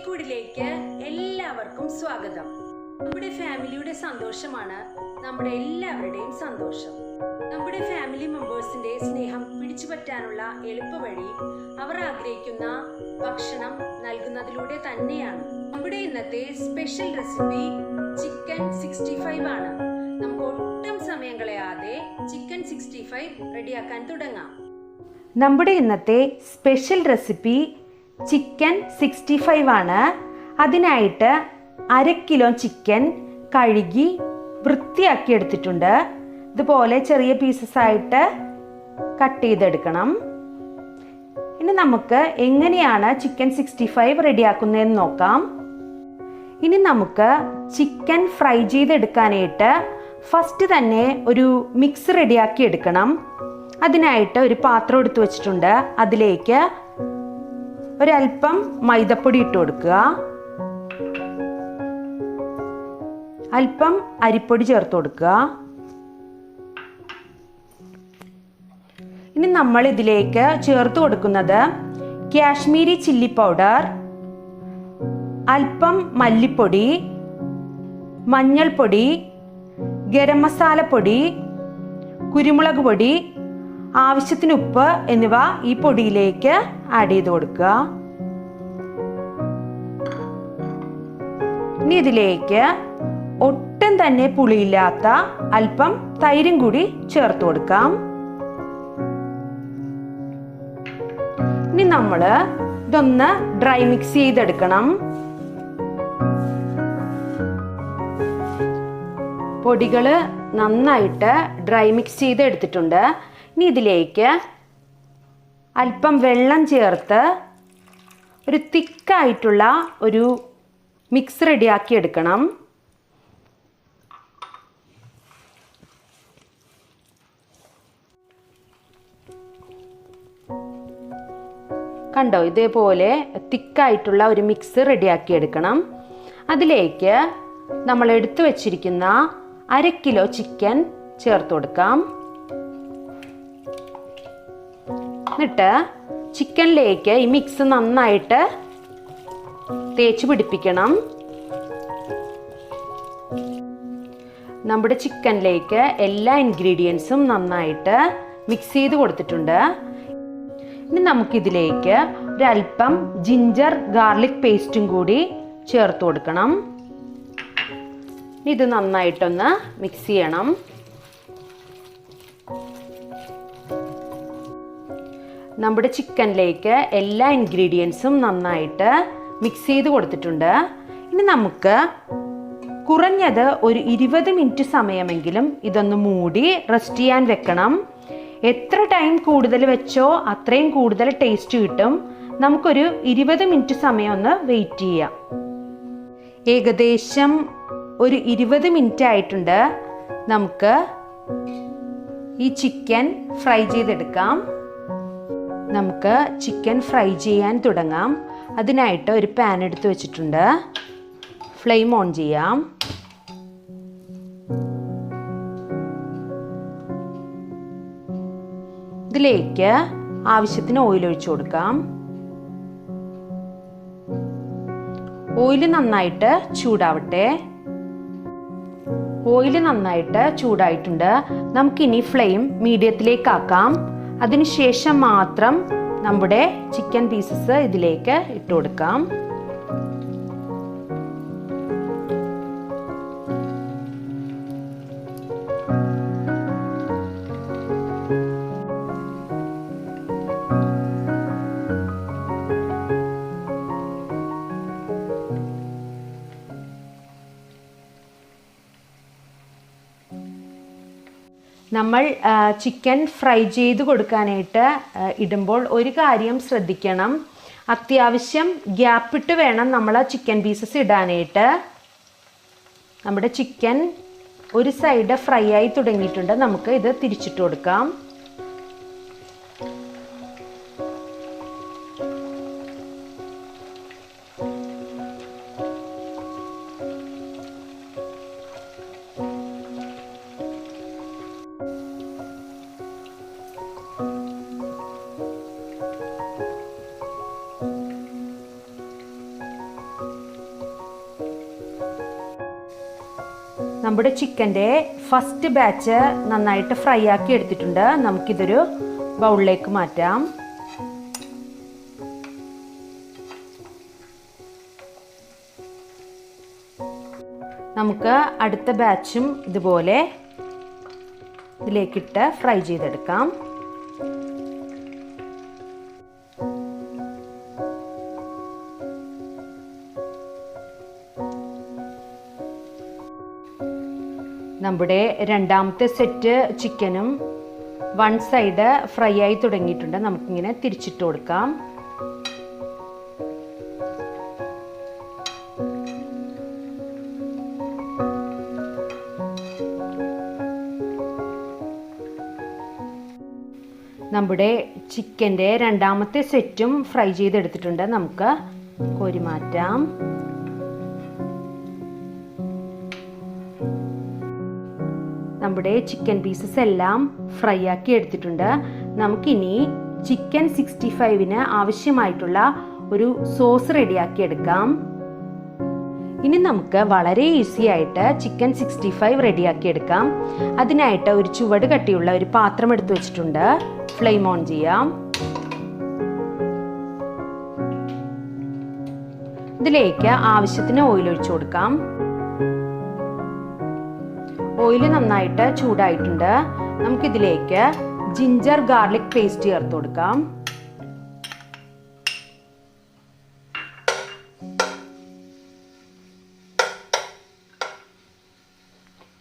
കൂടിലേക്ക് എല്ലാവർക്കും സ്വാഗതം. നമ്മുടെ ഫാമിലിയുടെ സന്തോഷമാണ് നമ്മുടെ എല്ലാവരുടെയും സന്തോഷം. നമ്മുടെ ഫാമിലി മെമ്പേഴ്സിന്റെ സ്നേഹം പിടിച്ചു പറ്റാനുള്ള എളുപ്പവഴി അവർ ആഗ്രഹിക്കുന്ന ഭക്ഷണം നൽകുന്നതിലൂടെ തന്നെയാണ്. നമ്മുടെ ഇന്നത്തെ സ്പെഷ്യൽ റെസിപ്പി ചിക്കൻ 65 ആണ്. നമുക്ക് ഒട്ടും സമയം കളയാതെ ചിക്കൻ 65 റെഡിയാക്കാൻ തുടങ്ങാം. നമ്മുടെ ഇന്നത്തെ സ്പെഷ്യൽ റെസിപ്പി ചിക്കൻ 65 ആണ്. അതിനായിട്ട് 1/2 കിലോ ചിക്കൻ കഴുകി വൃത്തിയാക്കി എടുത്തിട്ടുണ്ട്. ഇതുപോലെ ചെറിയ പീസസ് ആയിട്ട് കട്ട് ചെയ്തെടുക്കണം. ഇനി നമുക്ക് എങ്ങനെയാണ് ചിക്കൻ 65 റെഡിയാക്കുന്നതെന്ന് നോക്കാം. ഇനി നമുക്ക് ചിക്കൻ ഫ്രൈ ചെയ്തെടുക്കാനായിട്ട് ഫസ്റ്റ് തന്നെ ഒരു മിക്സ് റെഡിയാക്കി എടുക്കണം. അതിനായിട്ട് ഒരു പാത്രം എടുത്തു വച്ചിട്ടുണ്ട്. അതിലേക്ക് ഒരൽപ്പം മൈദപ്പൊടി ഇട്ട് കൊടുക്കുക. അല്പം അരിപ്പൊടി ചേർത്ത് കൊടുക്കുക. ഇനി നമ്മൾ ഇതിലേക്ക് ചേർത്ത് കൊടുക്കുന്നത് കാശ്മീരി ചില്ലി പൗഡർ, അല്പം മല്ലിപ്പൊടി, മഞ്ഞൾപ്പൊടി, ഗരം മസാലപ്പൊടി, കുരുമുളക് പൊടി, ആവശ്യത്തിന് ഉപ്പ് എന്നിവ ഈ പൊടിയിലേക്ക് ആഡ് ചെയ്ത് കൊടുക്കുക. ഇനി ഇതിലേക്ക് ഒട്ടും തന്നെ പുളിയില്ലാത്ത അല്പം തൈരും കൂടി ചേർത്ത് കൊടുക്കാം. ഇനി നമ്മൾ ഇതൊന്ന് ഡ്രൈ മിക്സ് ചെയ്തെടുക്കണം. പൊടികൾ നന്നായിട്ട് ഡ്രൈ മിക്സ് ചെയ്തെടുത്തിട്ടുണ്ട്. ഇനി ഇതിലേക്ക് അല്പം വെള്ളം ചേർത്ത് ഒരു തിക്കായിട്ടുള്ള ഒരു മിക്സ് റെഡിയാക്കി എടുക്കണം. കണ്ടോ, ഇതേപോലെ തിക്കായിട്ടുള്ള ഒരു മിക്സ് റെഡിയാക്കി എടുക്കണം. അതിലേക്ക് നമ്മൾ എടുത്തു വച്ചിരിക്കുന്ന 1/2 കിലോ ചിക്കൻ ചേർത്ത് കൊടുക്കാം. എന്നിട്ട് ചിക്കനിലേക്ക് ഈ മിക്സ് നന്നായിട്ട് തേച്ച് പിടിപ്പിക്കണം. നമ്മുടെ ചിക്കനിലേക്ക് എല്ലാ ഇൻഗ്രീഡിയൻസും നന്നായിട്ട് മിക്സ് ചെയ്ത് കൊടുത്തിട്ടുണ്ട്. ഇനി നമുക്കിതിലേക്ക് ഒരല്പം ജിഞ്ചർ ഗാർലിക് പേസ്റ്റും കൂടി ചേർത്ത് കൊടുക്കണം. ഇത് നന്നായിട്ടൊന്ന് മിക്സ് ചെയ്യണം. നമ്മുടെ ചിക്കനിലേക്ക് എല്ലാ ഇൻഗ്രീഡിയൻസും നന്നായിട്ട് മിക്സ് ചെയ്ത് കൊടുത്തിട്ടുണ്ട്. ഇനി നമുക്ക് കുറഞ്ഞത് ഒരു 20 മിനിറ്റ് സമയമെങ്കിലും ഇതൊന്ന് മൂടി റെസ്റ്റ് ചെയ്യാൻ വെക്കണം. എത്ര ടൈം കൂടുതൽ വെച്ചോ അത്രയും കൂടുതൽ ടേസ്റ്റ് കിട്ടും. നമുക്കൊരു 20 മിനിറ്റ് സമയം ഒന്ന് വെയിറ്റ് ചെയ്യാം. ഏകദേശം ഒരു 20 മിനിറ്റ് ആയിട്ടുണ്ട്. നമുക്ക് ഈ ചിക്കൻ ഫ്രൈ ചെയ്തെടുക്കാം. നമുക്ക് ചിക്കൻ ഫ്രൈ ചെയ്യാൻ തുടങ്ങാം. അതിനായിട്ട് ഒരു പാൻ എടുത്ത് വെച്ചിട്ടുണ്ട്. ഫ്ലെയിം ഓൺ ചെയ്യാം. ഇതിലേക്ക് ആവശ്യത്തിന് ഓയിൽ ഒഴിച്ചു കൊടുക്കാം. ഓയിൽ നന്നായിട്ട് ചൂടാവട്ടെ. ഓയിൽ നന്നായിട്ട് ചൂടായിട്ടുണ്ട്. നമുക്കിനി ഫ്ലെയിം മീഡിയത്തിലേക്ക് ആക്കാം. അതിനുശേഷം മാത്രം നമ്മുടെ ചിക്കൻ പീസസ് ഇതിലേക്ക് ഇട്ട് കൊടുക്കാം. നമ്മൾ ചിക്കൻ ഫ്രൈ ചെയ്ത് കൊടുക്കാനായിട്ട് ഇടുമ്പോൾ ഒരു കാര്യം ശ്രദ്ധിക്കണം. അത്യാവശ്യം ഗ്യാപ്പിട്ട് വേണം നമ്മൾ ചിക്കൻ പീസസ് ഇടാനായിട്ട്. നമ്മുടെ ചിക്കൻ ഒരു സൈഡ് ഫ്രൈ ആയി തുടങ്ങിയിട്ടുണ്ട്. നമുക്ക് ഇത് തിരിച്ചിട്ട് കൊടുക്കാം. നമ്മുടെ ചിക്കൻ്റെ ഫസ്റ്റ് ബാച്ച് നന്നായിട്ട് ഫ്രൈ ആക്കി എടുത്തിട്ടുണ്ട്. നമുക്കിതൊരു ബൗളിലേക്ക് മാറ്റാം. നമുക്ക് അടുത്ത ബാച്ചും ഇതുപോലെ ഇതിലേക്കിട്ട് ഫ്രൈ ചെയ്തെടുക്കാം. നമ്മുടെ രണ്ടാമത്തെ സെറ്റ് ചിക്കനും വൺ സൈഡ് ഫ്രൈ ആയി തുടങ്ങിയിട്ടുണ്ട്. നമുക്കിങ്ങനെ തിരിച്ചിട്ട് കൊടുക്കാം. നമ്മുടെ ചിക്കൻ്റെ രണ്ടാമത്തെ സെറ്റും ഫ്രൈ ചെയ്തെടുത്തിട്ടുണ്ട്. നമുക്ക് കോരി മാറ്റാം. നമ്മുടെ ചിക്കൻ പീസസ് എല്ലാം ഫ്രൈ ആക്കി എടുത്തിട്ടുണ്ട്. നമുക്കിനി ചിക്കൻ 65-ന് ആവശ്യമായിട്ടുള്ള ഒരു സോസ് റെഡിയാക്കി എടുക്കാം. ഇനി നമുക്ക് വളരെ ഈസി ആയിട്ട് ചിക്കൻ 65 റെഡിയാക്കി എടുക്കാം. അതിനായിട്ട് ഒരു ചുവട് കട്ടിയുള്ള ഒരു പാത്രം എടുത്തു വെച്ചിട്ടുണ്ട്. ഫ്ലെയിം ഓൺ ചെയ്യാം. ഇതിലേക്ക് ആവശ്യത്തിന് ഓയിൽ ഒഴിച്ചു കൊടുക്കാം. ഓയിൽ നന്നായിട്ട് ചൂടായിട്ടുണ്ട്. നമുക്കിതിലേക്ക് ജിഞ്ചർ ഗാർലിക് പേസ്റ്റ് ചേർത്ത് കൊടുക്കാം.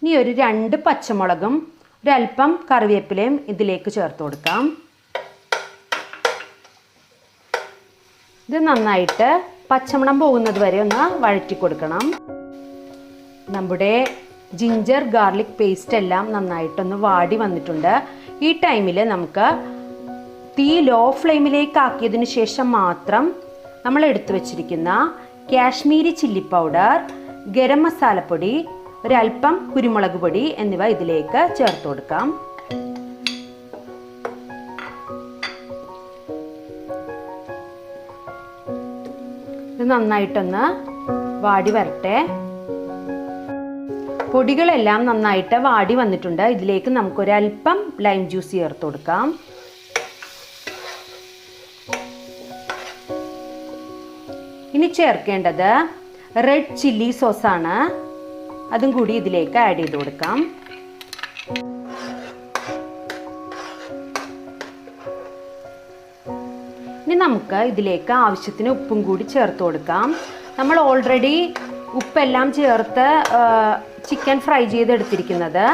ഇനി ഒരു 2 പച്ചമുളകും ഒരല്പം കറിവേപ്പിലയും ഇതിലേക്ക് ചേർത്ത് കൊടുക്കാം. ഇത് നന്നായിട്ട് പച്ചമണം പോകുന്നത് വരെ ഒന്ന് വഴറ്റി കൊടുക്കണം. നമ്മുടെ ജിഞ്ചർ ഗാർലിക് പേസ്റ്റ് എല്ലാം നന്നായിട്ടൊന്ന് വാടി വന്നിട്ടുണ്ട്. ഈ ടൈമിൽ നമുക്ക് തീ ലോ ഫ്ലെയിമിലേക്ക് ആക്കിയതിന് ശേഷം മാത്രം നമ്മൾ എടുത്തു വച്ചിരിക്കുന്ന കാശ്മീരി ചില്ലി പൗഡർ, ഗരം മസാലപ്പൊടി, ഒരല്പം കുരുമുളക് പൊടി എന്നിവ ഇതിലേക്ക് ചേർത്ത് കൊടുക്കാം. ഇത് നന്നായിട്ടൊന്ന് വാടി വരട്ടെ. പൊടികളെല്ലാം നന്നായിട്ട് വാടി വന്നിട്ടുണ്ട്. ഇതിലേക്ക് നമുക്കൊരല്പം ലൈം ജ്യൂസ് ചേർത്ത് കൊടുക്കാം. ഇനി ചേർക്കേണ്ടത് റെഡ് ചില്ലി സോസാണ്. അതും കൂടി ഇതിലേക്ക് ആഡ് ചെയ്ത് കൊടുക്കാം. ഇനി നമുക്ക് ഇതിലേക്ക് ആവശ്യത്തിന് ഉപ്പും കൂടി ചേർത്ത് കൊടുക്കാം. നമ്മൾ ഓൾറെഡി ഉപ്പെല്ലാം ചേർത്ത് ചിക്കൻ ഫ്രൈ ചെയ്തെടുത്തിരിക്കുന്നത്.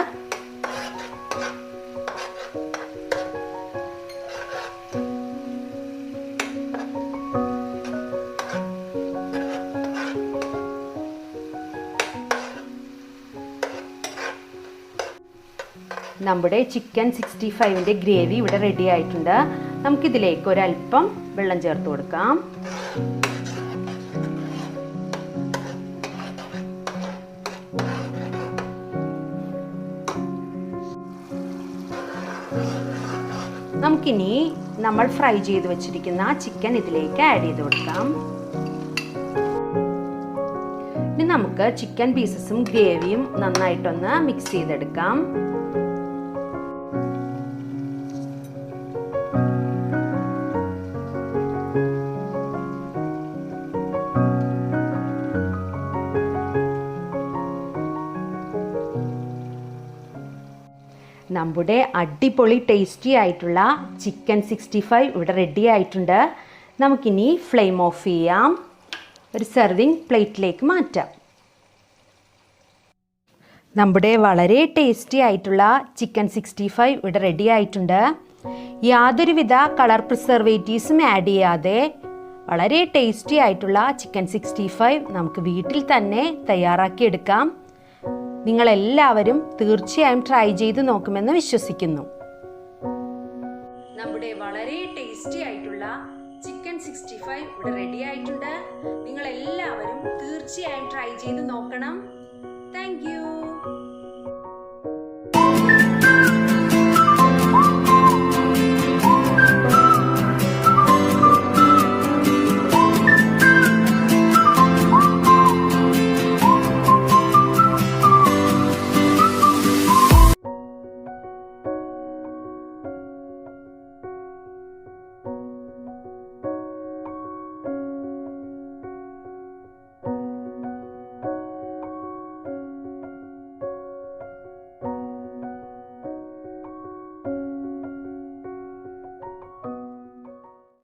നമ്മുടെ ചിക്കൻ 65-ന്റെ ഗ്രേവി ഇവിടെ റെഡി ആയിട്ടുണ്ട്. നമുക്കിതിലേക്ക് ഒരല്പം വെള്ളം ചേർത്ത് കൊടുക്കാം. നമുക്കിനി നമ്മൾ ഫ്രൈ ചെയ്ത് വെച്ചിരിക്കുന്ന ചിക്കൻ ഇതിലേക്ക് ആഡ് ചെയ്ത് കൊടുക്കാം. ഇനി നമുക്ക് ചിക്കൻ പീസസും ഗ്രേവിയും നന്നായിട്ടൊന്ന് മിക്സ് ചെയ്തെടുക്കാം. നമ്മുടെ അടിപൊളി ടേസ്റ്റി ആയിട്ടുള്ള ചിക്കൻ 65 ഇവിടെ റെഡി ആയിട്ടുണ്ട്. നമുക്കിനി ഫ്ലെയിം ഓഫ് ചെയ്യാം. ഒരു സെർവിങ് പ്ലേറ്റിലേക്ക് മാറ്റാം. നമ്മുടെ വളരെ ടേസ്റ്റി ആയിട്ടുള്ള ചിക്കൻ 65 ഇവിടെ റെഡി ആയിട്ടുണ്ട്. യാതൊരുവിധ കളർ പ്രിസർവേറ്റീവ്സും ആഡ് ചെയ്യാതെ വളരെ ടേസ്റ്റി ആയിട്ടുള്ള ചിക്കൻ 65 നമുക്ക് വീട്ടിൽ തന്നെ തയ്യാറാക്കിയെടുക്കാം. നിങ്ങളെല്ലാവരും തീർച്ചയായും ട്രൈ ചെയ്ത് നോക്കുമെന്ന് വിശ്വസിക്കുന്നു. നമ്മുടെ വളരെ ടേസ്റ്റി ആയിട്ടുള്ള ചിക്കൻ 65 ഇവിടെ റെഡി ആയിട്ടുണ്ട്. നിങ്ങളെല്ലാവരും തീർച്ചയായും ട്രൈ ചെയ്ത് നോക്കണം. Thank you.